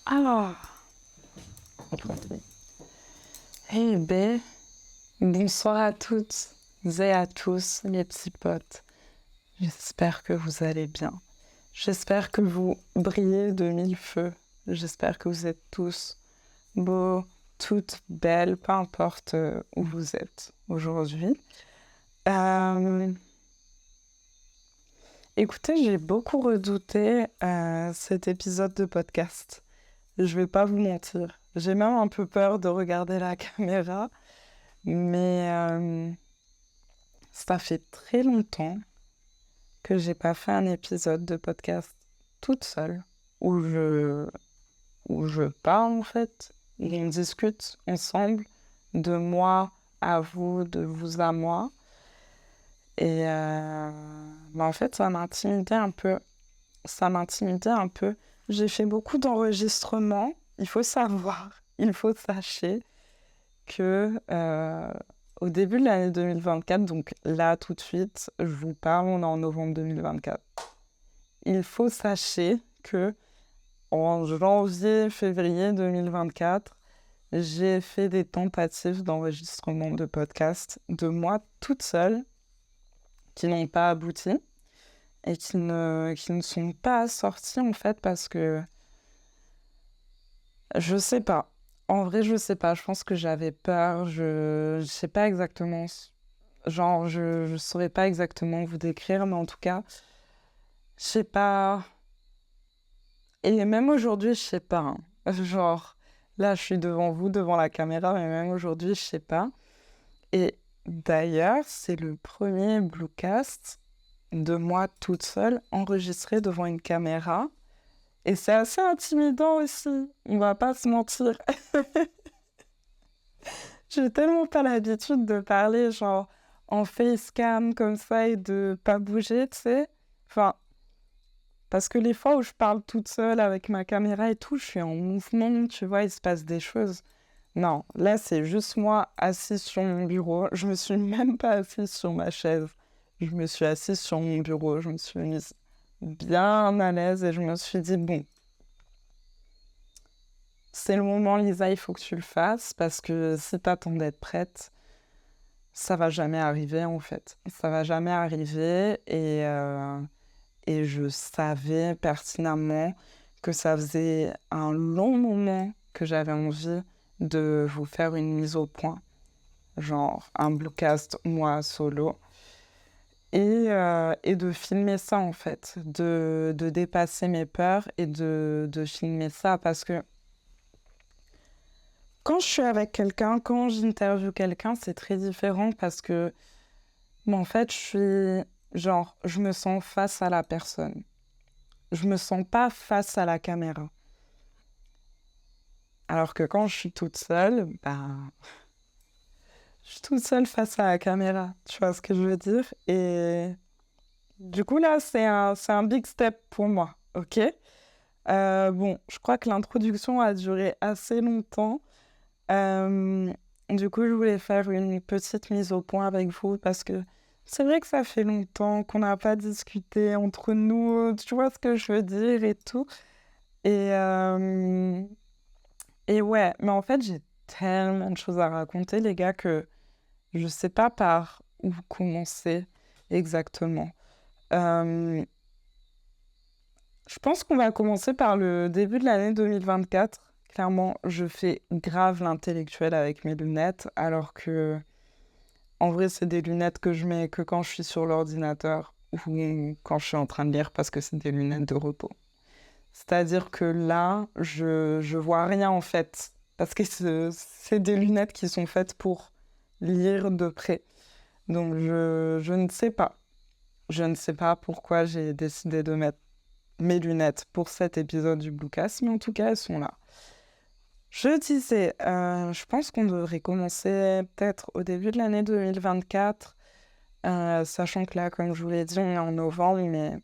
Alors, eh ben, bonsoir à toutes et à tous, mes petits potes. J'espère que vous allez bien. J'espère que vous brillez de mille feux. J'espère que vous êtes tous beaux, toutes belles, peu importe où vous êtes aujourd'hui. Euh, Écoutez, j'ai beaucoup redouté cet épisode de podcast. Je vais pas vous mentir. J'ai même un peu peur de regarder la caméra, mais ça fait très longtemps que j'ai pas fait un épisode de podcast toute seule, où je, où je parle en fait, où on discute ensemble de moi à vous, de vous à moi. Et en fait, ça m'intimidait un peu. Ça m'intimidait un peu. J'ai fait beaucoup d'enregistrements. Il faut savoir, il faut sachez que au début de l'année 2024, donc là tout de suite, je vous parle, on est en novembre 2024. Il faut sachez que en janvier, février 2024, j'ai fait des tentatives d'enregistrement de podcasts de moi toute seule qui n'ont pas abouti et qui ne sont pas sorties en fait parce que je sais pas. En vrai, je sais pas. Je pense que j'avais peur. Je sais pas exactement. Genre, je saurais pas exactement vous décrire, mais en tout cas, je sais pas. Et même aujourd'hui, je sais pas, hein. Genre, là, je suis devant vous, devant la caméra, mais même aujourd'hui, je sais pas. Et d'ailleurs, c'est le premier Bluecast de moi toute seule enregistré devant une caméra. Et c'est assez intimidant aussi. On va pas se mentir. J'ai tellement pas l'habitude de parler genre en facecam comme ça et de pas bouger, tu sais. Enfin, parce que les fois où je parle toute seule avec ma caméra et tout, je suis en mouvement, tu vois, il se passe des choses. Non, là c'est juste moi assise sur mon bureau. Je me suis même pas assise sur ma chaise. Je me suis assise sur mon bureau. Je me suis mise bien à l'aise et je me suis dit, bon, c'est le moment, Lisa, il faut que tu le fasses parce que si t'attends d'être prête, ça va jamais arriver en fait. Ça va jamais arriver et je savais pertinemment que ça faisait un long moment que j'avais envie de vous faire une mise au point, genre un Bluecast moi solo et de filmer ça en fait, de dépasser mes peurs et de filmer ça parce que quand je suis avec quelqu'un, quand j'interviewe quelqu'un, c'est très différent parce que mais en fait, je suis genre, je me sens face à la personne. Je me sens pas face à la caméra. Alors que quand je suis toute seule, je suis toute seule face à la caméra. Tu vois ce que je veux dire? Et du coup, là, c'est un big step pour moi. Ok? Bon, je crois que l'introduction a duré assez longtemps. Euh, du coup, je voulais faire une petite mise au point avec vous parce que c'est vrai que ça fait longtemps qu'on n'a pas discuté entre nous, tu vois ce que je veux dire et tout. Et, euh, et ouais, mais en fait, j'ai tellement de choses à raconter, les gars, que je sais pas par où commencer exactement. Euh, je pense qu'on va commencer par le début de l'année 2024. Clairement, je fais grave l'intellectuel avec mes lunettes, alors que en vrai, c'est des lunettes que je mets que quand je suis sur l'ordinateur ou quand je suis en train de lire parce que c'est des lunettes de repos. C'est-à-dire que là, je vois rien en fait. Parce que c'est des lunettes qui sont faites pour lire de près. Donc je ne sais pas. Je ne sais pas pourquoi j'ai décidé de mettre mes lunettes pour cet épisode du Bluecast, mais en tout cas, elles sont là. Je disais, je pense qu'on devrait commencer peut-être au début de l'année 2024, sachant que là, comme je vous l'ai dit, on est en novembre, mais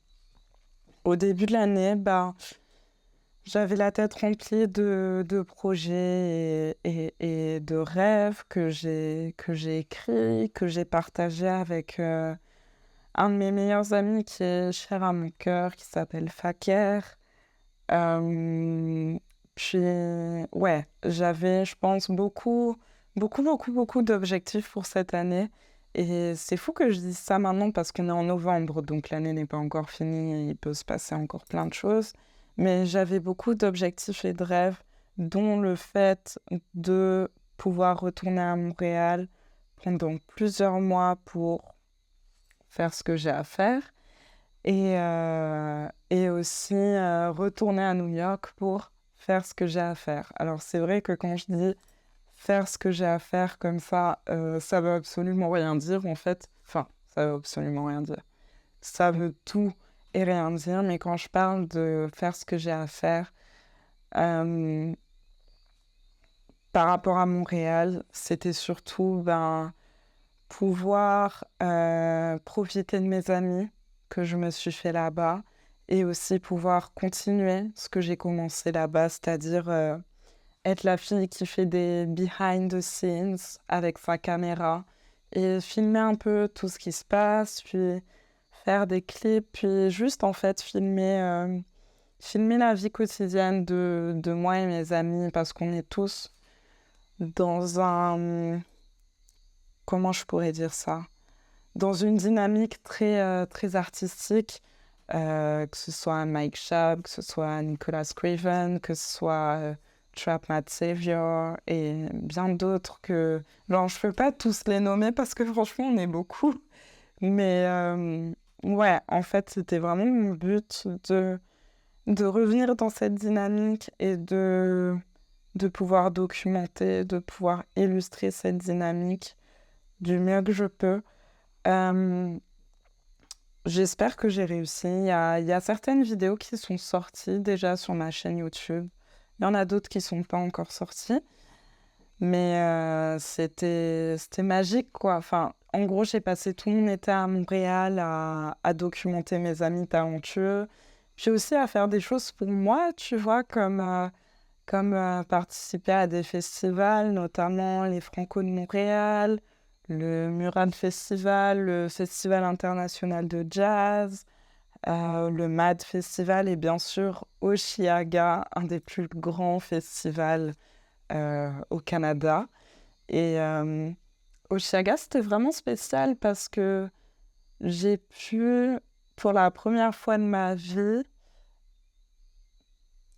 au début de l'année, j'avais la tête remplie de projets et de rêves que j'ai écrits, que j'ai partagés avec un de mes meilleurs amis qui est cher à mon cœur, qui s'appelle Faker. Euh, Puis, ouais, j'avais, je pense, beaucoup d'objectifs pour cette année. Et c'est fou que je dise ça maintenant parce qu'on est en novembre, donc l'année n'est pas encore finie et il peut se passer encore plein de choses. Mais j'avais beaucoup d'objectifs et de rêves, dont le fait de pouvoir retourner à Montréal pendant plusieurs mois pour faire ce que j'ai à faire et aussi retourner à New York pour faire ce que j'ai à faire. Alors c'est vrai que quand je dis faire ce que j'ai à faire comme ça veut absolument rien dire en fait. Enfin, ça veut absolument rien dire. Ça veut tout et rien dire, mais quand je parle de faire ce que j'ai à faire, euh, par rapport à Montréal, c'était surtout pouvoir profiter de mes amis que je me suis fait là-bas et aussi pouvoir continuer ce que j'ai commencé là-bas, c'est-à-dire être la fille qui fait des behind the scenes avec sa caméra et filmer un peu tout ce qui se passe, puis faire des clips, puis juste en fait filmer la vie quotidienne de moi et mes amis parce qu'on est tous dans comment je pourrais dire ça? Dans une dynamique très artistique, que ce soit Mike Schaap, que ce soit Nicolas Craven, que ce soit Trap Matt Savior et bien d'autres que... Genre, je ne peux pas tous les nommer parce que franchement, on est beaucoup. Mais ouais, en fait, c'était vraiment mon but de revenir dans cette dynamique et de pouvoir documenter, de pouvoir illustrer cette dynamique du mieux que je peux. Euh, J'espère que j'ai réussi. Il y a certaines vidéos qui sont sorties déjà sur ma chaîne YouTube. Il y en a d'autres qui ne sont pas encore sorties. Mais c'était magique, quoi. Enfin, en gros, j'ai passé tout mon été à Montréal à documenter mes amis talentueux. Puis aussi à faire des choses pour moi, tu vois, comme participer à des festivals, notamment les Franco de Montréal, le Mural Festival, le Festival international de jazz, le MAD Festival et bien sûr Osheaga, un des plus grands festivals au Canada. Et Osheaga, c'était vraiment spécial parce que j'ai pu, pour la première fois de ma vie,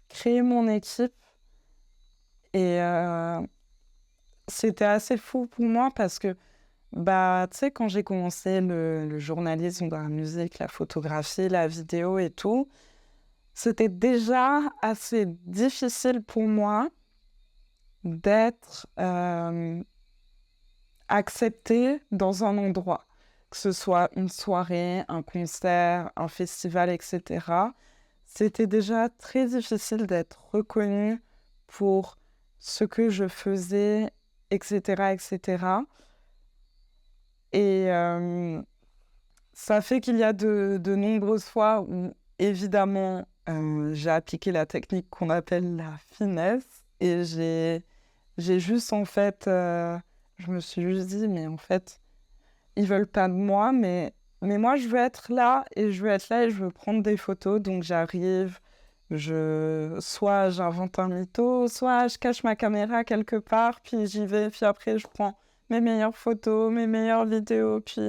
créer mon équipe et c'était assez fou pour moi parce que, bah, tu sais, quand j'ai commencé le journalisme dans la musique, la photographie, la vidéo et tout, c'était déjà assez difficile pour moi d'être acceptée dans un endroit, que ce soit une soirée, un concert, un festival, etc. C'était déjà très difficile d'être reconnue pour ce que je faisais, etc., etc. Et ça fait qu'il y a de nombreuses fois où, évidemment, j'ai appliqué la technique qu'on appelle la finesse et j'ai juste, en fait, je me suis juste dit, mais en fait, ils veulent pas de moi, mais moi, je veux être là et je veux être là et je veux prendre des photos. Donc, j'arrive, soit j'invente un mytho, soit je cache ma caméra quelque part, puis j'y vais, puis après, je prends mes meilleures photos, mes meilleures vidéos, puis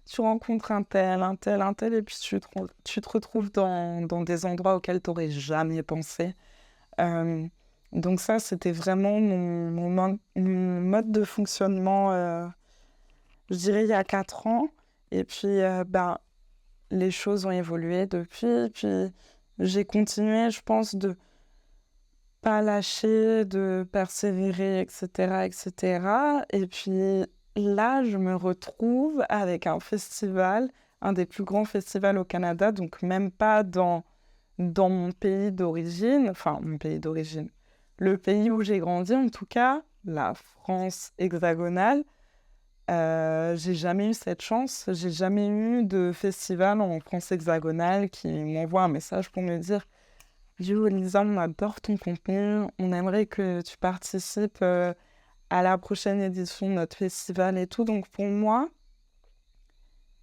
tu rencontres un tel, un tel, et puis tu te retrouves dans des endroits auxquels tu n'aurais jamais pensé. Euh, donc ça, c'était vraiment mon mode de fonctionnement, je dirais, il y a 4 ans. Et puis, ben, les choses ont évolué depuis. Puis, j'ai continué, je pense, de pas lâcher, de persévérer, etc., etc. Et puis, là, je me retrouve avec un festival, un des plus grands festivals au Canada, donc même pas dans mon pays d'origine, enfin, mon pays d'origine, le pays où j'ai grandi, en tout cas, la France hexagonale. J'ai jamais eu cette chance, j'ai jamais eu de festival en France hexagonale qui m'envoie un message pour me dire Yo, Lisa, on adore ton contenu, on aimerait que tu participes à la prochaine édition de notre festival et tout. Donc pour moi,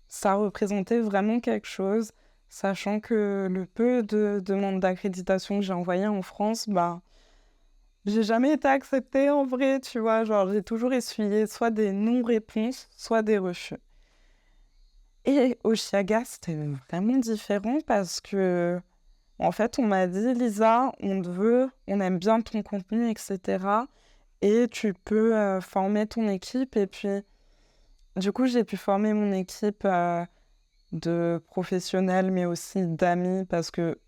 ça représentait vraiment quelque chose, sachant que le peu de demandes d'accréditation que j'ai envoyées en France, bah, j'ai jamais été acceptée en vrai, tu vois. Genre, j'ai toujours essuyé soit des non-réponses, soit des refus. Et au Chiaga, c'était vraiment différent parce que, en fait, on m'a dit, Lisa, on te veut, on aime bien ton contenu, etc. Et tu peux former ton équipe. Et puis, du coup, j'ai pu former mon équipe de professionnels, mais aussi d'amis, parce que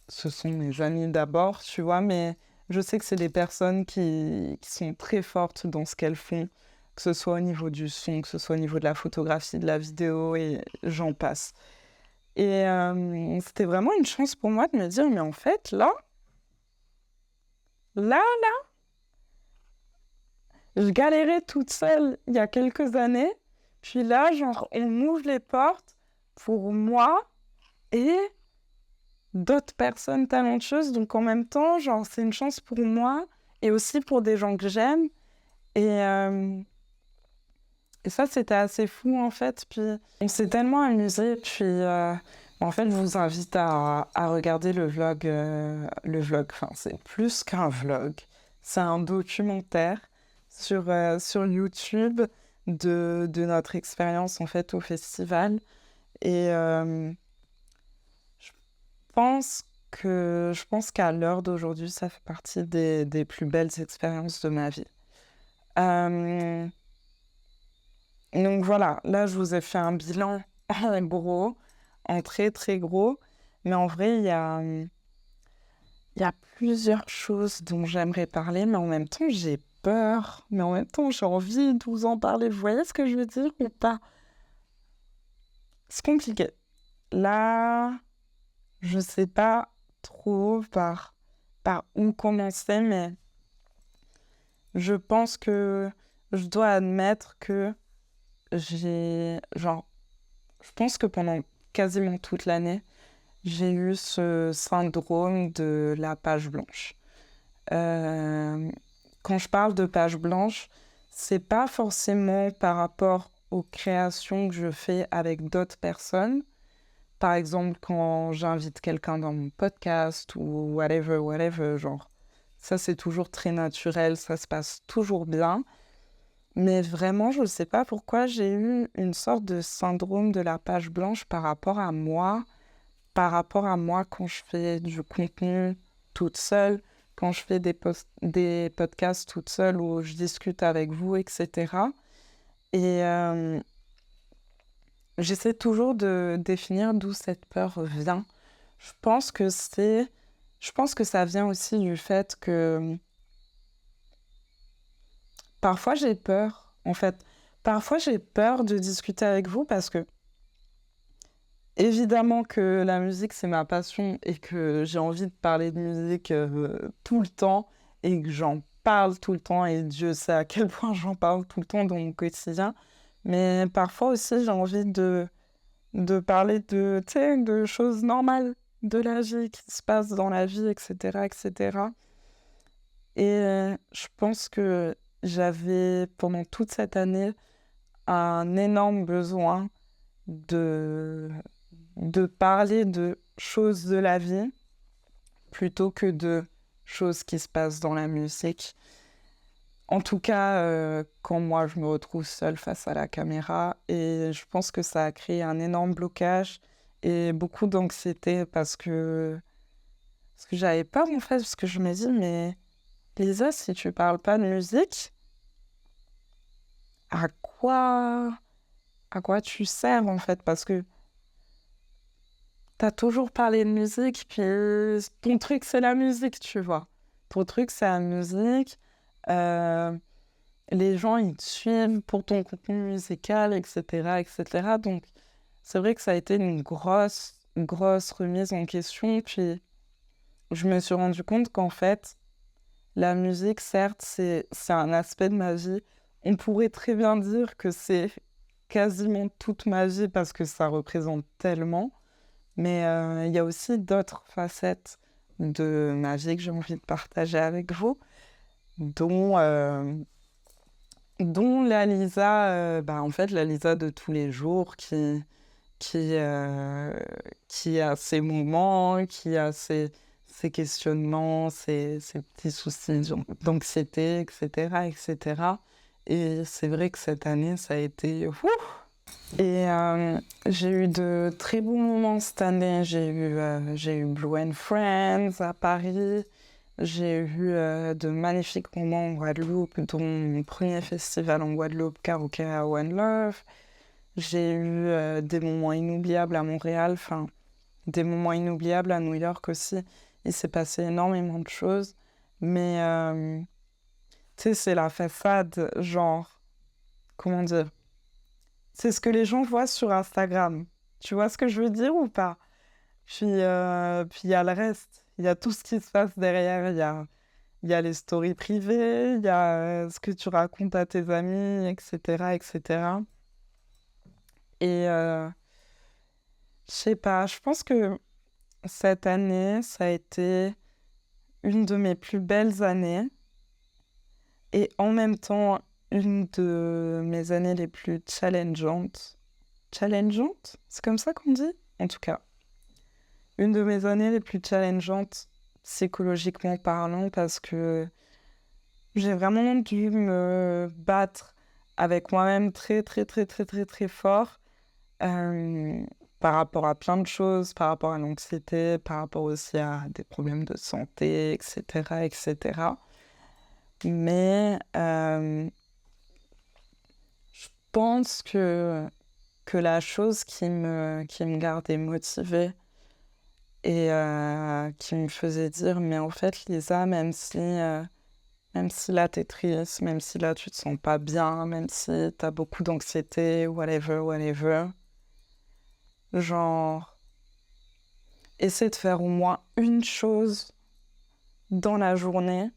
ce sont mes amis d'abord, tu vois, mais je sais que c'est des personnes qui sont très fortes dans ce qu'elles font, que ce soit au niveau du son, que ce soit au niveau de la photographie, de la vidéo, et j'en passe. Et c'était vraiment une chance pour moi de me dire, mais en fait, là, je galérais toute seule il y a quelques années, puis là, genre, on m'ouvre les portes pour moi et d'autres personnes talentueuses. Donc en même temps, genre, c'est une chance pour moi et aussi pour des gens que j'aime. Et, euh, et ça, c'était assez fou en fait. Puis on s'est tellement amusé. Puis en fait, je vous invite à regarder le vlog. Le vlog, enfin, c'est plus qu'un vlog. C'est un documentaire sur YouTube de notre expérience en fait au festival. Et je je pense qu'à l'heure d'aujourd'hui, ça fait partie des plus belles expériences de ma vie. Euh, donc voilà, là, je vous ai fait un bilan en gros, en très très gros. Mais en vrai, il y a plusieurs choses dont j'aimerais parler, mais en même temps, j'ai peur. Mais en même temps, j'ai envie de vous en parler. Vous voyez ce que je veux dire ou pas? C'est compliqué. Là, je sais pas trop par où commencer, mais je pense que je dois admettre que genre, je pense que pendant quasiment toute l'année, j'ai eu ce syndrome de la page blanche. Euh, Quand je parle de page blanche, c'est pas forcément par rapport aux créations que je fais avec d'autres personnes. Par exemple, quand j'invite quelqu'un dans mon podcast ou whatever, genre, ça c'est toujours très naturel, ça se passe toujours bien. Mais vraiment, je ne sais pas pourquoi j'ai eu une sorte de syndrome de la page blanche par rapport à moi quand je fais du contenu toute seule, quand je fais des podcasts toute seule où je discute avec vous, etc. Et j'essaie toujours de définir d'où cette peur vient. Je pense que c'est... Je pense que ça vient aussi du fait que parfois j'ai peur, en fait. Parfois j'ai peur de discuter avec vous parce que évidemment que la musique, c'est ma passion et que j'ai envie de parler de musique tout le temps et que j'en parle tout le temps et Dieu sait à quel point j'en parle tout le temps dans mon quotidien. Mais parfois aussi, j'ai envie de parler tu sais, de choses normales de la vie qui se passent dans la vie, etc., etc. Et je pense que j'avais, pendant toute cette année, un énorme besoin de de parler de choses de la vie plutôt que de choses qui se passent dans la musique. En tout cas, quand moi je me retrouve seule face à la caméra, et je pense que ça a créé un énorme blocage et beaucoup d'anxiété parce que j'avais peur en fait, parce que je me dis, mais Lisa, si tu parles pas de musique, à quoi, à quoi tu sers en fait? Parce que t'as toujours parlé de musique, puis ton truc, c'est la musique, tu vois. Ton truc, c'est la musique. Euh, les gens, ils te suivent pour ton contenu musical, etc., etc. Donc, c'est vrai que ça a été une grosse remise en question. Puis, je me suis rendu compte qu'en fait, la musique, certes, c'est un aspect de ma vie. On pourrait très bien dire que c'est quasiment toute ma vie parce que ça représente tellement. Mais il y a aussi d'autres facettes de ma vie que j'ai envie de partager avec vous, dont, euh, dont la Lisa, en fait, la Lisa de tous les jours qui, qui a ses moments, qui a ces questionnements, ces petits soucis d'anxiété, etc., etc. Et c'est vrai que cette année, ça a été... Ouf. Et j'ai eu de très bons moments cette année. J'ai eu Blue and Friends à Paris. J'ai eu de magnifiques moments en Guadeloupe, dont mon premier festival en Guadeloupe, Karaoke One Love. J'ai eu des moments inoubliables à Montréal, enfin, des moments inoubliables à New York aussi. Il s'est passé énormément de choses. Mais, tu sais, c'est la façade, genre, comment dire? C'est ce que les gens voient sur Instagram. Tu vois ce que je veux dire ou pas? Puis il y a le reste. Il y a tout ce qui se passe derrière. Il y a les stories privées, il y a ce que tu racontes à tes amis, etc., etc. Et je sais pas, je pense que cette année, ça a été une de mes plus belles années et en même temps une de mes années les plus challengeantes. Challengeantes? C'est comme ça qu'on dit? En tout cas, une de mes années les plus challengeantes psychologiquement parlant parce que j'ai vraiment dû me battre avec moi-même très, très, très, très, très, très fort euh, par rapport à plein de choses, par rapport à l'anxiété, par rapport aussi à des problèmes de santé, etc., etc. Mais je pense que la chose qui me gardait motivée et qui me faisait dire, mais en fait, Lisa, même si là, t'es triste, même si là, tu te sens pas bien, même si t'as beaucoup d'anxiété, whatever, whatever, genre, essaie de faire au moins une chose dans la journée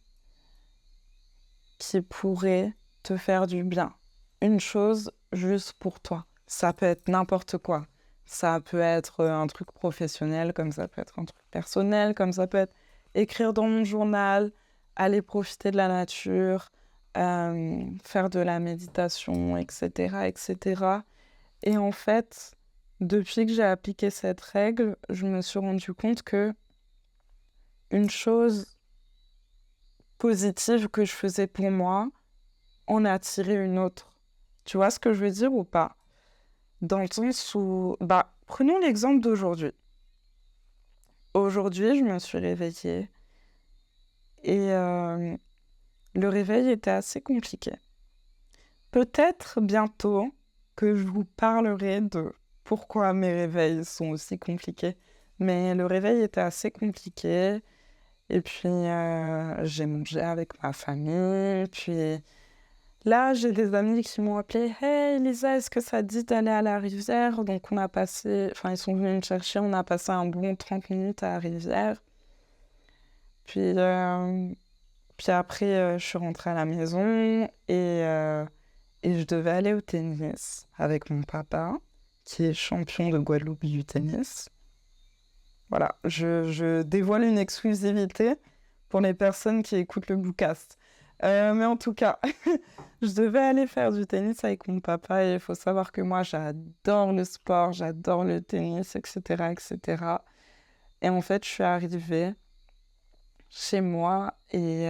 qui pourrait te faire du bien. Une chose juste pour toi. Ça peut être n'importe quoi. Ça peut être un truc professionnel, comme ça peut être un truc personnel, comme ça peut être écrire dans mon journal, aller profiter de la nature, faire de la méditation, etc., etc. Et en fait, depuis que j'ai appliqué cette règle, je me suis rendu compte que une chose positive que je faisais pour moi en attirait une autre. Tu vois ce que je veux dire ou pas? Dans le sens où, bah, prenons l'exemple d'aujourd'hui. Aujourd'hui, je me suis réveillée et le réveil était assez compliqué. Peut-être bientôt que je vous parlerai de pourquoi mes réveils sont aussi compliqués. Mais le réveil était assez compliqué. Et puis, j'ai mangé avec ma famille. Puis là, j'ai des amis qui m'ont appelé. Hey, Lisa, est-ce que ça te dit d'aller à la rivière? Donc, on a passé, enfin, ils sont venus me chercher. On a passé un bon 30 minutes à la rivière. Puis, puis après, je suis rentrée à la maison et je devais aller au tennis avec mon papa, qui est champion de Guadeloupe du tennis. Voilà, je dévoile une exclusivité pour les personnes qui écoutent le Bookcast. Mais en tout cas, je devais aller faire du tennis avec mon papa et il faut savoir que moi, j'adore le sport, j'adore le tennis, etc., etc. Et en fait, je suis arrivée chez moi et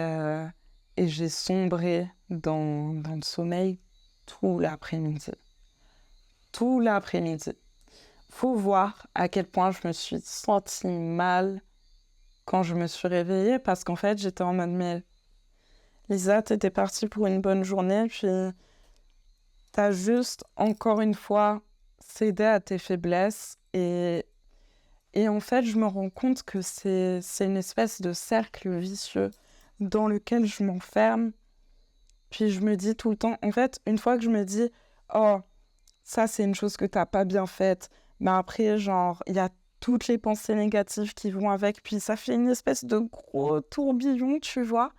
j'ai sombré dans le sommeil tout l'après-midi. Tout l'après-midi. Faut voir à quel point je me suis sentie mal quand je me suis réveillée parce qu'en fait, j'étais en mode, mais Lisa, t'étais partie pour une bonne journée, puis t'as juste, encore une fois, cédé à tes faiblesses et en fait, je me rends compte que c'est une espèce de cercle vicieux dans lequel je m'enferme. Puis je me dis tout le temps, en fait, une fois que je me dis, oh, ça c'est une chose que t'as pas bien faite, mais après, genre, il y a toutes les pensées négatives qui vont avec, puis ça fait une espèce de gros tourbillon, tu vois.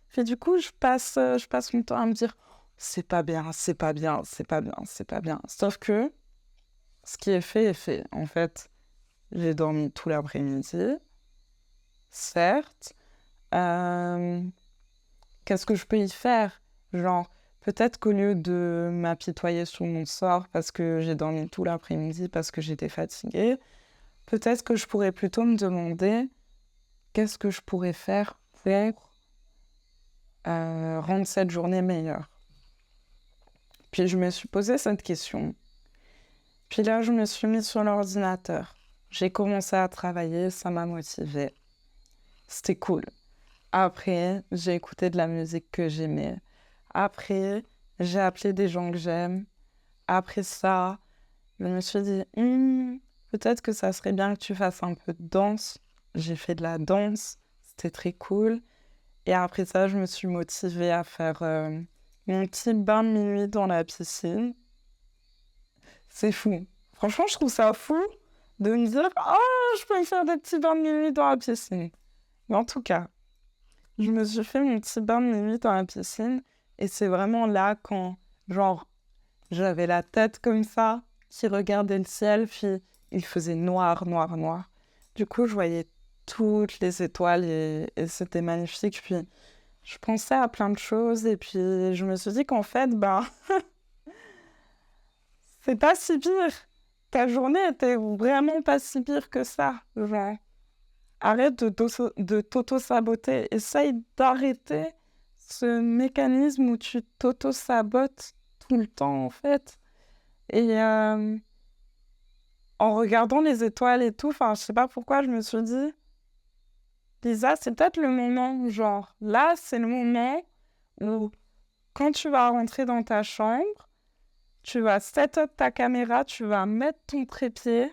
Puis du coup, je passe mon temps à me dire, c'est pas bien, c'est pas bien, c'est pas bien, c'est pas bien. Sauf que ce qui est fait est fait. En fait, j'ai dormi tout l'après-midi, certes. Euh, Qu'est-ce que je peux y faire? Genre, peut-être qu'au lieu de m'apitoyer sur mon sort parce que j'ai dormi tout l'après-midi, parce que j'étais fatiguée, peut-être que je pourrais plutôt me demander qu'est-ce que je pourrais faire pour rendre cette journée meilleure? Puis je me suis posé cette question. Puis là, je me suis mise sur l'ordinateur. J'ai commencé à travailler, ça m'a motivée. C'était cool. Après, j'ai écouté de la musique que j'aimais. Après, j'ai appelé des gens que j'aime. Après ça, je me suis dit, peut-être que ça serait bien que tu fasses un peu de danse. J'ai fait de la danse, c'était très cool. Et après ça, je me suis motivée à faire mon petit bain de minuit dans la piscine. C'est fou. Franchement, je trouve ça fou de me dire, oh, je peux me faire des petits bains de minuit dans la piscine. Mais en tout cas, je me suis fait mon petit bain de minuit dans la piscine. Et c'est vraiment là quand, genre, j'avais la tête comme ça, qui regardait le ciel, puis il faisait noir, noir, noir. Du coup, je voyais toutes les étoiles et c'était magnifique. Puis, je pensais à plein de choses et puis je me suis dit qu'en fait, ben, c'est pas si pire. Ta journée était vraiment pas si pire que ça. Genre, arrête de t'auto-saboter. Essaye d'arrêter ce mécanisme où tu t'auto-sabotes tout le temps, en fait. Et en regardant les étoiles et tout, enfin, je sais pas pourquoi, je me suis dit, Lisa, c'est peut-être le moment, genre, là, c'est le moment où, quand tu vas rentrer dans ta chambre, tu vas set up ta caméra, tu vas mettre ton trépied,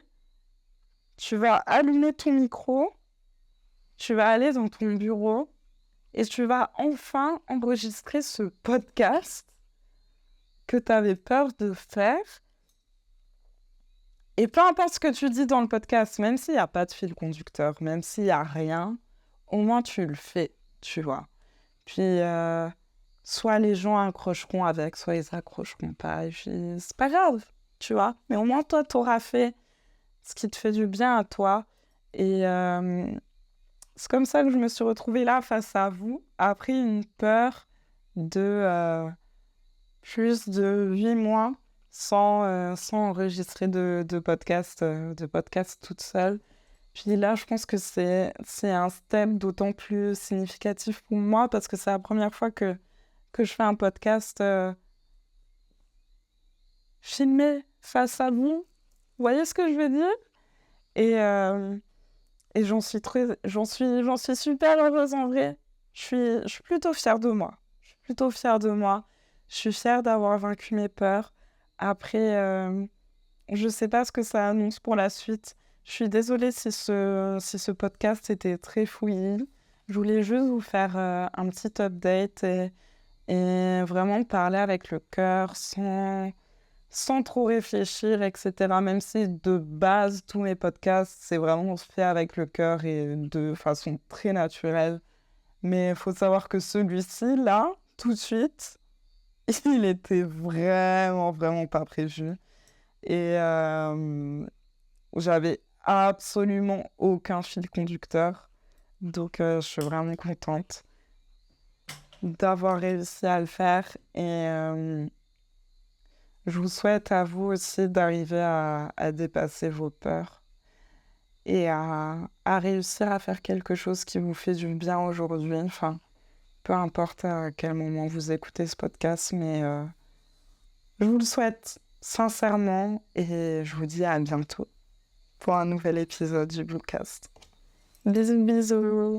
tu vas allumer ton micro, tu vas aller dans ton bureau et tu vas enfin enregistrer ce podcast que tu avais peur de faire. Et peu importe ce que tu dis dans le podcast, même s'il n'y a pas de fil conducteur, même s'il n'y a rien, au moins tu le fais, tu vois. Puis, soit les gens accrocheront avec, soit ils accrocheront pas. Et puis, c'est pas grave, tu vois. Mais au moins, toi, t'auras fait ce qui te fait du bien à toi. Et c'est comme ça que je me suis retrouvée là face à vous, après une peur de plus de 8 mois sans enregistrer de podcast toute seule. Puis là, je pense que c'est un step d'autant plus significatif pour moi parce que c'est la première fois que je fais un podcast filmé face à vous. Vous voyez ce que je veux dire? Et j'en suis super heureuse en vrai. Je suis plutôt fière de moi. Je suis plutôt fière de moi. Je suis fière d'avoir vaincu mes peurs. Après, je sais pas ce que ça annonce pour la suite. Je suis désolée si ce podcast était très fouillis. Je voulais juste vous faire un petit update et vraiment parler avec le cœur sans trop réfléchir, etc. Même si de base, tous mes podcasts, c'est vraiment fait avec le cœur et de façon très naturelle. Mais il faut savoir que celui-ci, là, tout de suite, il était vraiment, vraiment pas prévu. Et j'avais absolument aucun fil conducteur. Donc, je suis vraiment contente d'avoir réussi à le faire. Et je vous souhaite à vous aussi d'arriver à dépasser vos peurs et à réussir à faire quelque chose qui vous fait du bien aujourd'hui. Enfin, peu importe à quel moment vous écoutez ce podcast, mais je vous le souhaite sincèrement et je vous dis à bientôt pour un nouvel épisode du Bluecast. Bisous, bisous!